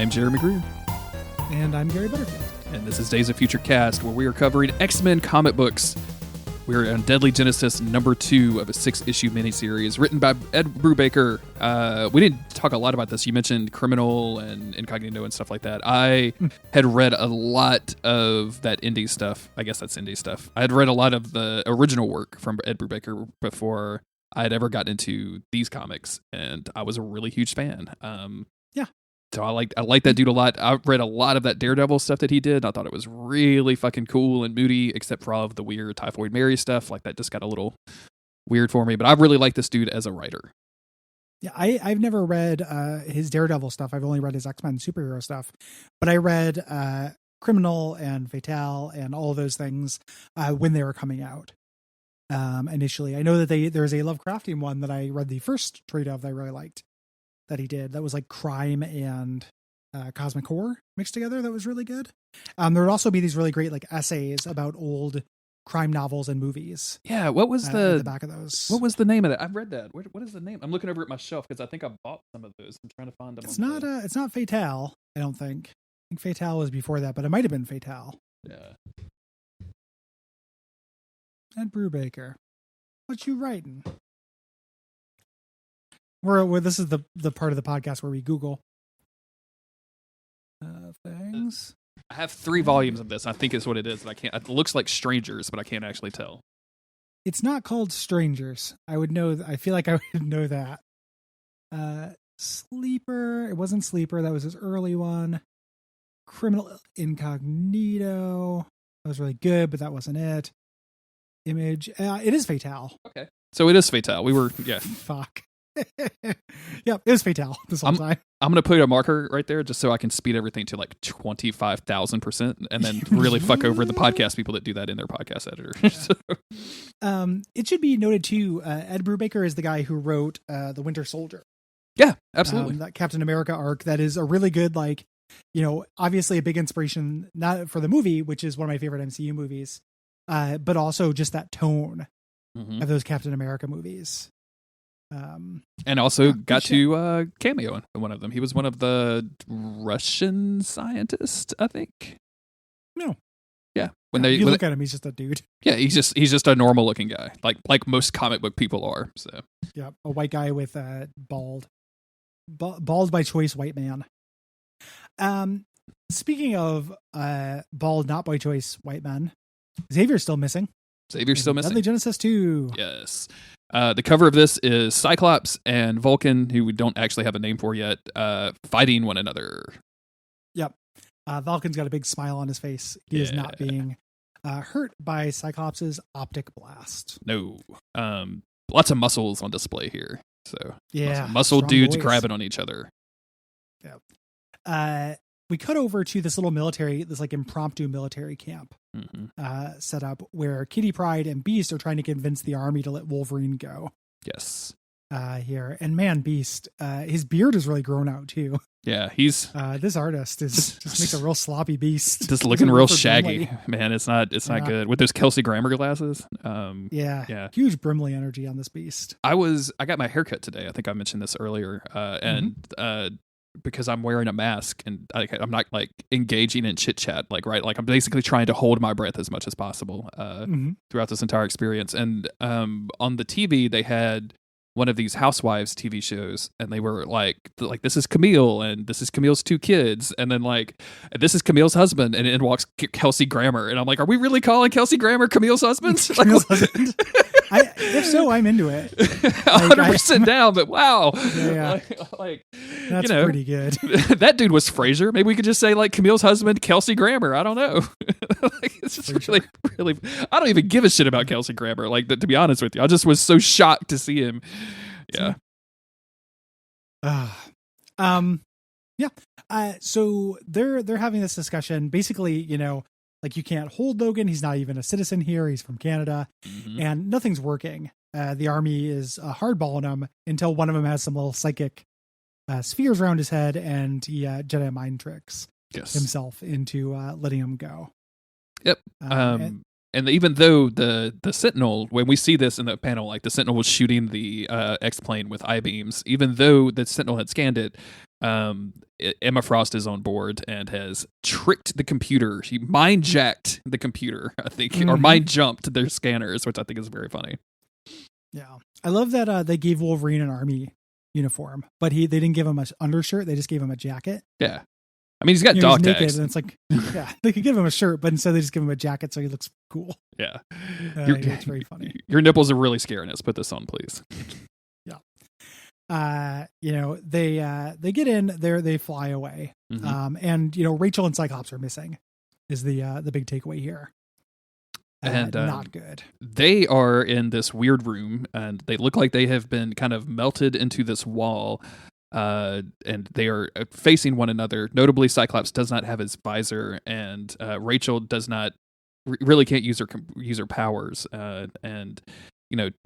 I'm Jeremy Greer. And I'm Gary Butterfield. And this is Days of Future Cast, where we are covering X-Men comic books. We're on Deadly Genesis number 2 of a 6-issue miniseries written by Ed Brubaker. We didn't talk a lot about this. You mentioned Criminal and Incognito and stuff like that. I had read a lot of that indie stuff. I guess that's indie stuff. I had read a lot of the original work from Ed Brubaker before I had ever gotten into these comics, and I was a really huge fan. So I like that dude a lot. I read a lot of that Daredevil stuff that he did. I thought it was really fucking cool and moody, except for all of the weird Typhoid Mary stuff. Like, that just got a little weird for me. But I really like this dude as a writer. Yeah, I've never read his Daredevil stuff. I've only read his X-Men superhero stuff. But I read Criminal and Fatale and all of those things when they were coming out initially. I know that there's a Lovecraftian one that I read the first trade of that I really liked. That he did. That was like crime and cosmic horror mixed together. That was really good. There would also be these really great like essays about old crime novels and movies. Yeah, what was the back of those? What was the name of that? I've read that. What is the name? I'm looking over at my shelf because I think I bought some of those. I'm trying to find them. It's not Fatale. I don't think. I think Fatale was before that, but it might have been Fatale. Yeah. Ed Brubaker, what you writing? Where this is the part of the podcast where we Google things. I have 3 volumes of this. I think it's what it is. But I can't. It looks like Strangers, but I can't actually tell. It's not called Strangers. I would know. I feel like I would know that. Sleeper. It wasn't Sleeper. That was his early one. Criminal Incognito. That was really good, but that wasn't it. Image. It is Fatale. Okay. So it is Fatale. We were Fuck. Yeah, it was Fatale this whole time. I'm going to put a marker right there just so I can speed everything to like 25,000% and then really fuck over the podcast people that do that in their podcast editor. Yeah. It should be noted too, Ed Brubaker is the guy who wrote The Winter Soldier. Yeah, absolutely. That Captain America arc that is a really good, like, obviously a big inspiration, not for the movie, which is one of my favorite MCU movies, but also just that tone of those Captain America movies. And also got to cameo in one of them. He was one of the Russian scientists, I think. No. Yeah. When you look at him, he's just a dude. Yeah, he's just a normal looking guy, like most comic book people are. So yeah, a white guy with bald by choice white man. Speaking of bald not by choice white men, Xavier's still missing. Deadly Genesis 2. Yes. The cover of this is Cyclops and Vulcan, who we don't actually have a name for yet, fighting one another. Yep. Vulcan's got a big smile on his face. He is not being hurt by Cyclops' optic blast. No. Lots of muscles on display here. So yeah, muscle dudes grabbing on each other. Yeah. We cut over to this little impromptu military camp set up where Kitty Pryde and Beast are trying to convince the army to let Wolverine go. Yes. Here. And man, Beast, his beard is really grown out too. Yeah, he's this artist just makes a real sloppy Beast. Just looking real shaggy. Brimley. Man, it's not good. With those Kelsey Grammer glasses. Yeah. Huge Brimley energy on this Beast. I got my haircut today. I think I mentioned this earlier. Because I'm wearing a mask and I'm not like engaging in chit chat, like I'm basically trying to hold my breath as much as possible throughout this entire experience. And on the TV, they had one of these housewives TV shows, and they were like this is Camille, and this is Camille's 2 kids, and then this is Camille's husband, and in walks Kelsey Grammer, and I'm like, are we really calling Kelsey Grammer Camille's husband? Camille's husband? If so, I'm into it. 100% down, but wow. Yeah. That's pretty good. That dude was Frasier. Maybe we could just say Camille's husband, Kelsey Grammer. I don't know. It's just really, really, I don't even give a shit about Kelsey Grammer. To be honest with you, I just was so shocked to see him. Yeah. So they're having this discussion. Basically, you can't hold Logan. He's not even a citizen here. He's from Canada, and nothing's working. The army is hardballing him until one of them has some little psychic spheres around his head, and he Jedi mind tricks himself into letting him go. Yep. And even though the Sentinel, when we see this in the panel, the Sentinel was shooting the X-plane with I-beams, even though the Sentinel had scanned it, Emma Frost is on board and has tricked the computer. She mind jacked the computer, I think, or mind jumped their scanners, which I think is very funny. Yeah, I love that they gave Wolverine an army uniform, but they didn't give him an undershirt. They just gave him a jacket. Yeah, I mean he's got dog tags, and it's like, yeah, they could give him a shirt, but instead they just give him a jacket so he looks cool. Yeah, it's very funny. Your nipples are really scaring us. Put this on, please. They get in there, they fly away. And Rachel and Cyclops are missing is the big takeaway here. And not good. They are in this weird room and they look like they have been kind of melted into this wall. And they are facing one another. Notably, Cyclops does not have his visor, and Rachel does not really can't use her powers. And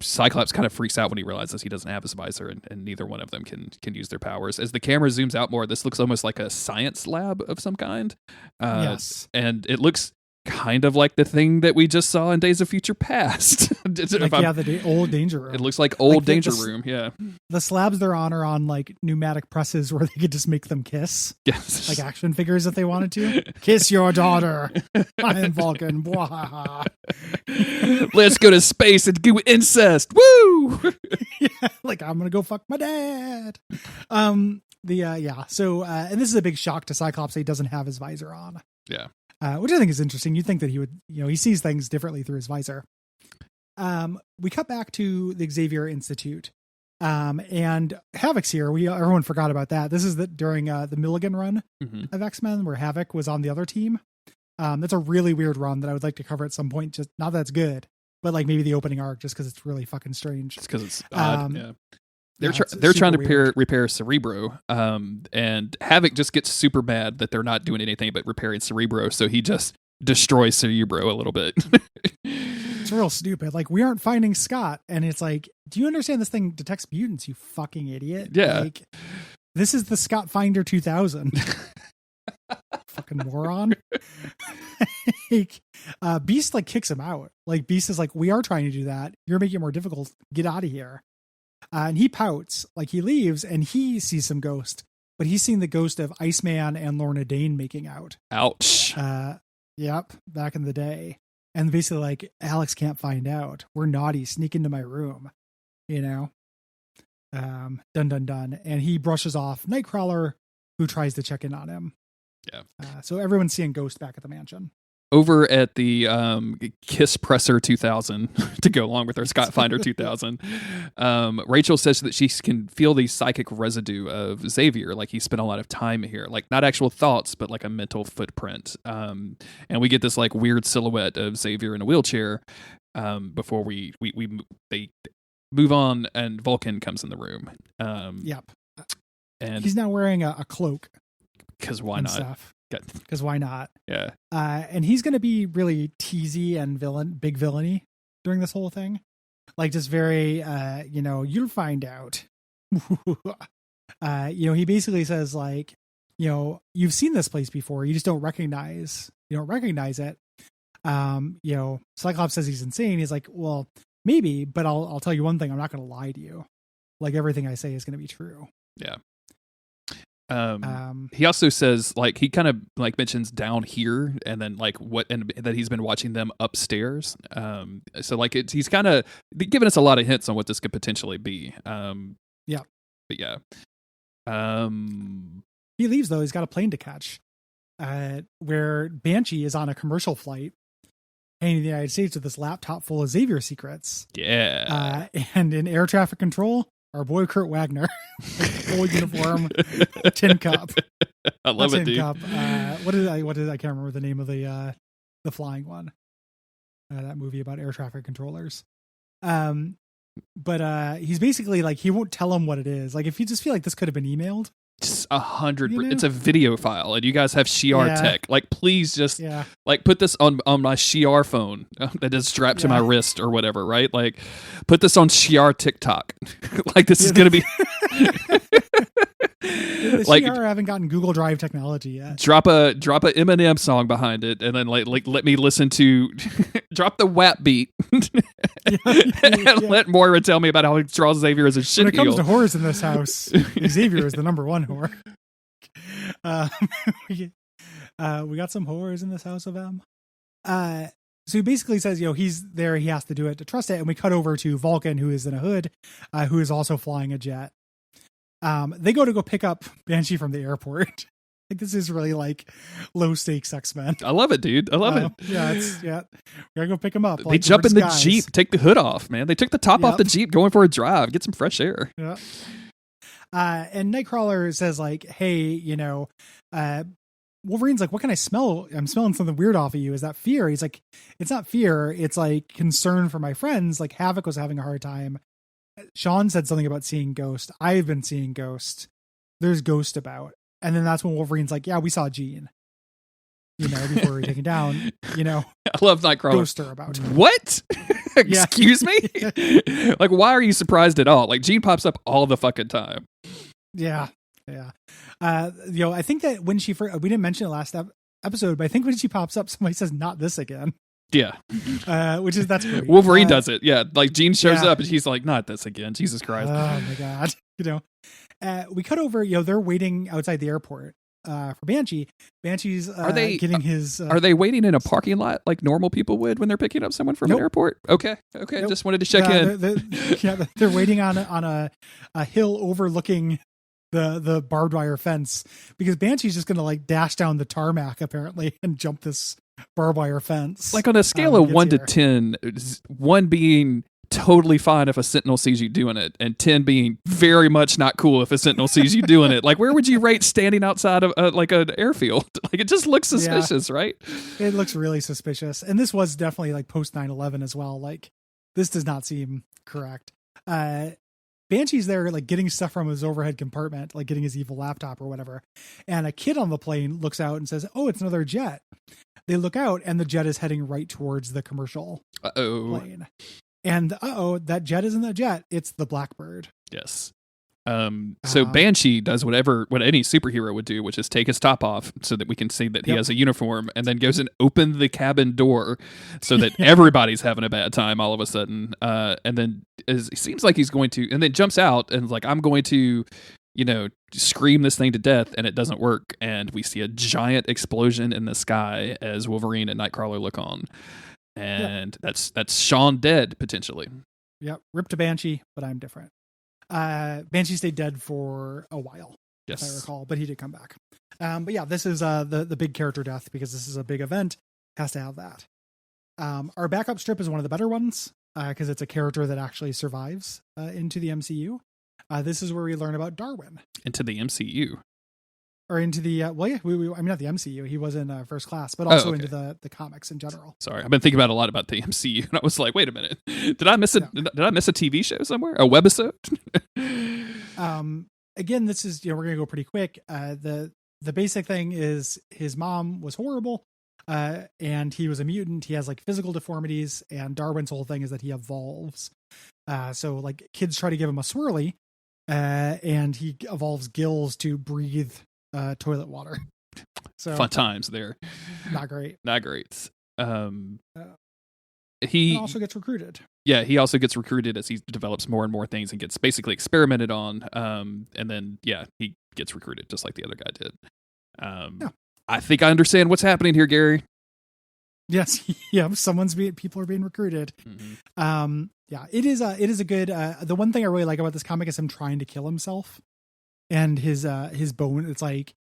Cyclops kind of freaks out when he realizes he doesn't have his visor, and neither one of them can use their powers. As the camera zooms out more, this looks almost like a science lab of some kind. Yes. And it looks kind of like the thing that we just saw in Days of Future Past. The old Danger Room. It looks like old Danger Room, yeah. The slabs they're on are on like pneumatic presses where they could just make them kiss. Yes. Like action figures if they wanted to. Kiss your daughter. I am Vulcan. Let's go to space and do incest. Woo! Yeah, like I'm gonna go fuck my dad. So and this is a big shock to Cyclops that he doesn't have his visor on. Yeah. Which I think is interesting. You'd think that he would, he sees things differently through his visor. We cut back to the Xavier Institute. And Havoc's here. Everyone forgot about that. This is during the Milligan run of X-Men where Havoc was on the other team. That's a really weird run that I would like to cover at some point. Just not that it's good, but like maybe the opening arc, just because it's really fucking strange. It's because it's odd. Yeah. They're trying to repair Cerebro, and Havoc just gets super mad that they're not doing anything but repairing Cerebro, so he just destroys Cerebro a little bit. It's real stupid. Like, we aren't finding Scott, and it's like, do you understand this thing detects mutants, you fucking idiot? Yeah. Like, this is the ScottFinder 2000. Fucking moron. Beast kicks him out. Like, Beast is like, we are trying to do that. You're making it more difficult. Get out of here. And he pouts, like he leaves, and he sees some ghost, but he's seen the ghost of Iceman and Lorna Dane making out. Ouch. Yep, back in the day. And basically like, Alex can't find out. We're naughty, sneak into my room, dun, dun, dun. And he brushes off Nightcrawler, who tries to check in on him. Yeah. So everyone's seeing Ghost back at the mansion. Over at the Kiss Presser 2000, to go along with our ScottFinder 2000, Rachel says that she can feel the psychic residue of Xavier, like he spent a lot of time here, like not actual thoughts, but like a mental footprint. And we get this like weird silhouette of Xavier in a wheelchair before they move on, and Vulcan comes in the room. Yep. And he's now wearing a cloak. Because why not? Because why not? Yeah. And he's going to be really teasy and big villainy during this whole thing. Like just very, you'll find out. He basically says like, you've seen this place before. You just don't recognize it. Cyclops says he's insane. He's like, well, maybe, but I'll tell you one thing. I'm not going to lie to you. Like everything I say is going to be true. Yeah. He also says like he kind of like mentions down here and then like and that he's been watching them upstairs. So like he's kind of giving us a lot of hints on what this could potentially be. Yeah. But yeah. He leaves though. He's got a plane to catch. Where Banshee is on a commercial flight heading to the United States with this laptop full of Xavier secrets. Yeah. And in air traffic control, our boy Kurt Wagner, full uniform, tin cup. I love it, dude. Cup. What did I can't remember the name of the flying one. That movie about air traffic controllers. But he's basically like, he won't tell him what it is. Like, if you just feel like this could have been emailed. Just 100%. It's a video file, and you guys have Shi'ar tech. Like, please just like put this on my Shi'ar phone that is strapped to my wrist or whatever, right? Like, put this on Shi'ar TikTok. Like, this is gonna be. The like, Shi'ar haven't gotten Google Drive technology yet. Drop a Eminem song behind it, and then like let me listen to. Drop the WAP beat, and let Moira tell me about how he draws Xavier as a shit. When it comes to whores in this house, Xavier is the number one whore. Uh, we, we got some whores in this house of M. So he basically says, he's there, he has to do it to trust it. And we cut over to Vulcan, who is in a hood, who is also flying a jet. They go pick up Banshee from the airport. Like, this is really like low stakes X-Men. I love it, dude. I love it. Yeah. We gotta go pick him up. They jump in the Jeep, take the hood off, man. They took the top off the Jeep, going for a drive, get some fresh air. Yeah. And Nightcrawler says like, hey, Wolverine's like, what can I smell? I'm smelling something weird off of you. Is that fear? He's like, it's not fear. It's like concern for my friends. Like Havoc was having a hard time. Sean said something about seeing Ghost. I've been seeing Ghost. There's Ghost about. And then that's when Wolverine's like, yeah, we saw Jean. Before we were taken down, I love Nightcrawler. Ghoster about it. What? Excuse me? Like, why are you surprised at all? Like, Jean pops up all the fucking time. Yeah. I think that when she we didn't mention it last episode, but I think when she pops up, somebody says, not this again. Yeah. That's great. Wolverine does it. Yeah. Like, Jean shows up and she's like, not this again. Jesus Christ. Oh my God. We cut over, they're waiting outside the airport for Banshee. Banshee's getting his... are they waiting in a parking lot like normal people would when they're picking up someone from an airport? Okay. Nope. Just wanted to check in. They're waiting on a hill overlooking the barbed wire fence because Banshee's just going to like dash down the tarmac apparently and jump this barbed wire fence. Like on a scale of 1 to 10, 1 being totally fine if a Sentinel sees you doing it, and 10 being very much not cool if a Sentinel sees you doing it. Like, where would you rate standing outside of like an airfield? Like, it just looks suspicious, right? It looks really suspicious. And this was definitely like post 9/11 as well. Like, this does not seem correct. Banshee's there, like getting stuff from his overhead compartment, like getting his evil laptop or whatever. And a kid on the plane looks out and says, "Oh, it's another jet." They look out, and the jet is heading right towards the commercial plane. And that jet isn't the jet; it's the Blackbird. Yes. So Banshee does what any superhero would do, which is take his top off so that we can see that he has a uniform, and then goes and open the cabin door so that everybody's having a bad time all of a sudden. And then it seems like he's going to, and then jumps out and is like, I'm going to, scream this thing to death, and it doesn't work. And we see a giant explosion in the sky as Wolverine and Nightcrawler look on. And that's Sean dead, potentially. Yep. Rip to Banshee, but I'm different. Banshee stayed dead for a while, if I recall, but he did come back. But yeah, this is the big character death because this is a big event. Has to have that. Our backup strip is one of the better ones because it's a character that actually survives into the MCU. This is where we learn about Darwin. Into the MCU. Or into the, not the MCU. He was in First Class, but also into the comics in general. Sorry, I've been thinking about a lot about the MCU, and I was like, wait a minute. Did I miss a TV show somewhere? A webisode? Again, this is, we're going to go pretty quick. The basic thing is his mom was horrible, and he was a mutant. He has like physical deformities, and Darwin's whole thing is that he evolves. So like kids try to give him a swirly, and he evolves gills to breathe toilet water. So fun times there. Not great. He also gets recruited. Yeah, he also gets recruited as he develops more and more things and gets basically experimented on. And then he gets recruited just like the other guy did. I think I understand what's happening here, Gary. Yes, people are being recruited. Mm-hmm. It is a good. The one thing I really like about this comic is him trying to kill himself. And his bone, it's like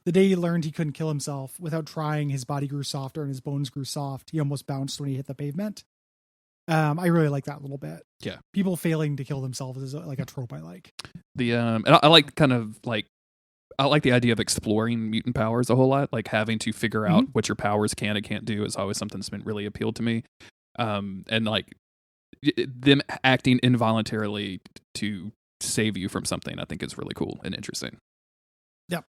the day he learned he couldn't kill himself without trying, his body grew softer and his bones grew soft. He almost bounced when he hit the pavement. I really like that a little bit. Yeah. People failing to kill themselves is like a trope I like. And I like I like the idea of exploring mutant powers a whole lot. Like having to figure out what your powers can and can't do is always something that's been really appealed to me. And like them acting involuntarily to save you from something, I think is really cool and interesting. Yep.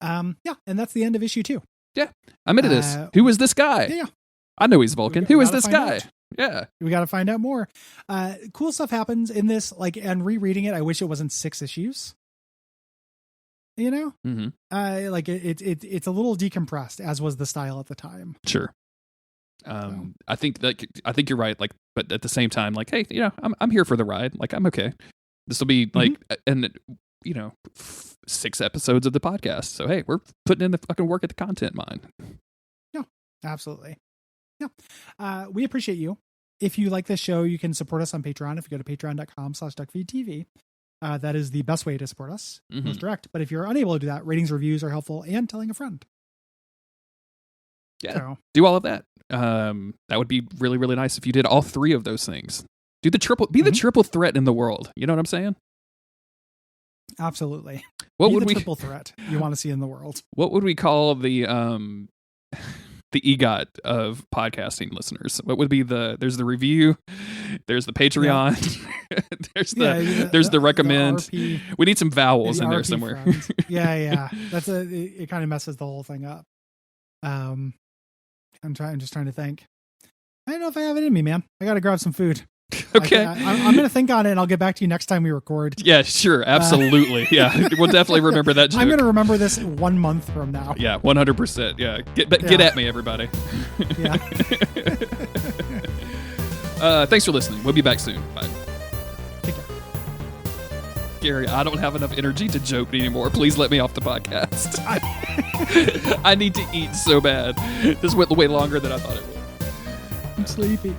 And that's the end of issue 2. Yeah. I'm into this. Who is this guy? Yeah. I know he's Vulcan. Who is this guy? Out. Yeah. We got to find out more. Cool stuff happens in this, like, and rereading it, I wish it wasn't 6 issues. Mm-hmm. Like it's a little decompressed, as was the style at the time. Sure. I think you're right. Like, but at the same time, like, hey, I'm here for the ride. Like, I'm okay. This will be like, and 6 episodes of the podcast. So, hey, we're putting in the fucking work at the content mine. Yeah, absolutely. Yeah. We appreciate you. If you like this show, you can support us on Patreon. If you go to patreon.com/Duckfeed.tv, that is the best way to support us. Most direct. But if you're unable to do that, ratings, reviews are helpful, and telling a friend. Yeah. So, do all of that. That would be really, really nice if you did all 3 of those things. Do the triple, be the triple threat in the world. You know what I'm saying? Absolutely. What would we triple threat you want to see in the world? What would we call the EGOT of podcasting listeners? What would be there's the review, there's the Patreon, there's the recommend. The RP, we need some vowels in there somewhere. Yeah. It kind of messes the whole thing up. I'm just trying to think. I don't know if I have it in me, man. I got to grab some food. Okay. I'm going to think on it and I'll get back to you next time we record. Yeah, sure. Absolutely. Yeah. We'll definitely remember that joke. I'm going to remember this 1 month from now. Yeah. 100%. Yeah. Get at me, everybody. Yeah. Thanks for listening. We'll be back soon. Bye. Take care. Gary, I don't have enough energy to joke anymore. Please let me off the podcast. I need to eat so bad. This went way longer than I thought it would. I'm sleepy.